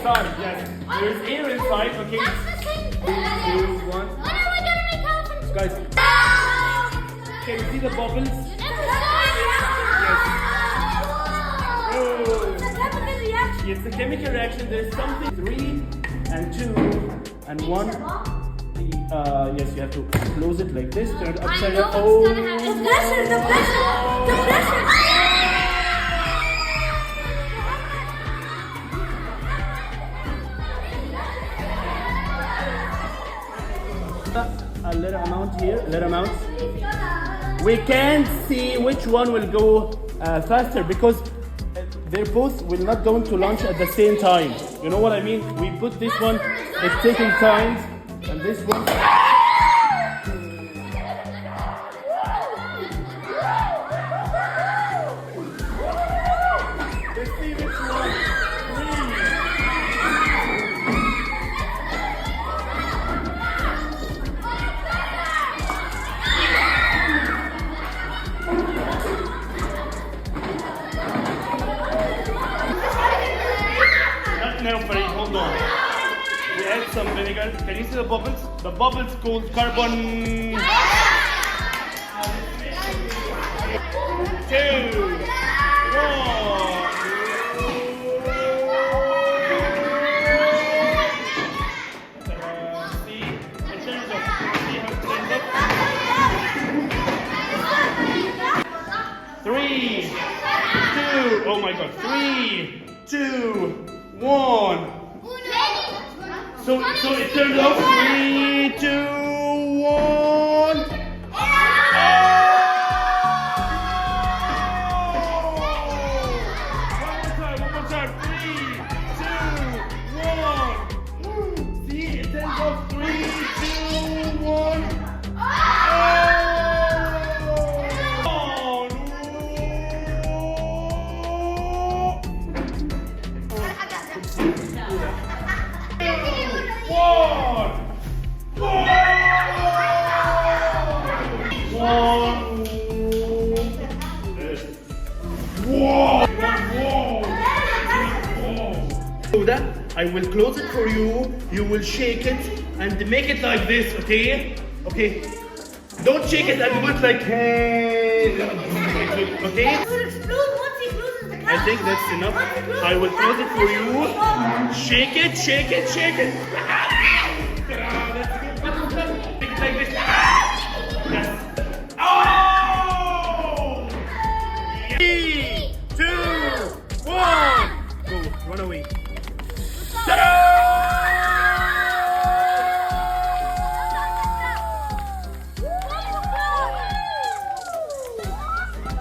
Sun, yes. There's air inside, okay? That's the same. 3, 2, 1. Oh no, I gotta make elephants. Guys, can you see the bubbles? You never saw Oh. It's a chemical reaction. It's a chemical reaction. There's something 3 and 2 and 1. Yes, you have to close it like this. Turn it upside down. Oh. The pressure, the pressure, the pressure. A little amount here, a little amount. We can't see which one will go faster because they both will not go to launch at the same time. You know what I mean? We put this one, it's taking time, and this one. Let's see which one. Now, Farid, hold on. We add some vinegar. Can you see the bubbles? The bubbles called carbon. 2, 1. See, it turns up. See how it turns up? 3, 2. Oh my God. 3, 2, 1. So it turned off. 3, 2, 1. One more time. 3, 2, 1. See, it turns off. 3, 2, 1. I will close it for you. You will shake it and make it like this, okay? Okay. Don't shake it and do it like hey. Okay? It will explode once he closes the cap. I think that's enough. I will close it for you. Shake it, shake it, shake it. That's good. Make it like this. Yes. Oh! 3, 2, 1. Go, run away.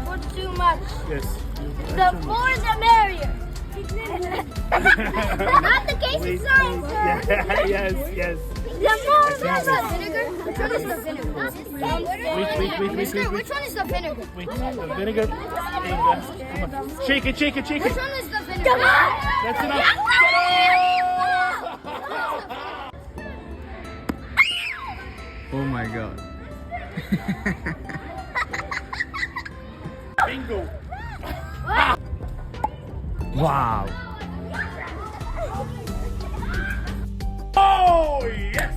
Put too much. Yes. The more the merrier. Not the case of science, sir. Yeah, yes. The more the vinegar. Which one is the vinegar? Wait. Which one is the vinegar? Wait, the vinegar. Come on. Shake it. Which one is the vinegar? That's enough. Oh my God. Bingo. Wow. Oh, yes.